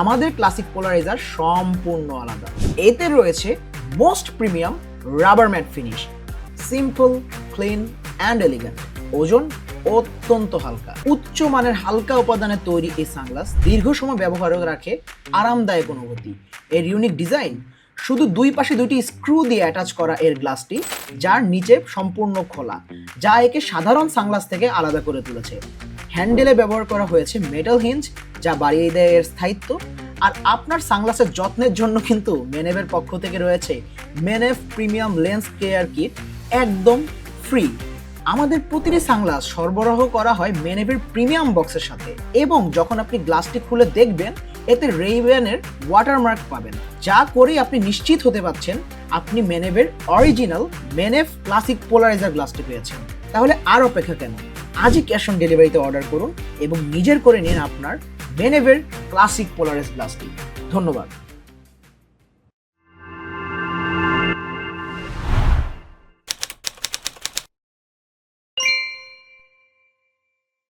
আমাদের classic polariser সম্পূর্ণ আলাদা। এতে রয়েছে most premium rubber mat finish, simple, clean and elegant. ওজন অত্যন্ত হালকা, উচ্চ মানের হালকা উপাদানে তৈরি এই সানগ্লাস দীর্ঘ সময় ব্যবহারও রাখে আরামদায়ক অনুভূতি। এর ইউনিক ডিজাইন, শুধু দুই পাশে দুটি স্ক্রু দিয়ে অ্যাটাচ করা এর গ্লাসটি, যার নিচে সম্পূর্ণ খোলা, যা একে সাধারণ সানগ্লাস থেকে আলাদা করে তুলেছে। হ্যান্ডেলে ব্যবহার করা হয়েছে মেটাল হিঞ্জ, যা বাড়িয়ে দেয় এর স্থায়িত্ব। আর আপনার সানগ্লাসের যত্নের জন্য কিন্তু মেনেভের পক্ষ থেকে রয়েছে মেনেভ প্রিমিয়াম লেন্স কেয়ার কিট, একদম ফ্রি। আমাদের প্রতিটি সানগ্লাস সরবরাহ করা হয় মেনেভের প্রিমিয়াম বক্সের সাথে, এবং যখন আপনি গ্লাসটি খুলে দেখবেন এতে রেইব্যানের ওয়াটারমার্ক পাবেন, যা করেই আপনি নিশ্চিত হতে পারছেন আপনি মেনেভের অরিজিনাল মেনেভ ক্লাসিক পোলারাইজার গ্লাসটি পেয়েছেন। তাহলে আর অপেক্ষা কেন? আজই ক্যাশ অন ডেলিভারিতে অর্ডার করুন এবং নিজের করে নিন আপনার মেনেভের ক্লাসিক পোলারাইজ গ্লাসটি। ধন্যবাদ।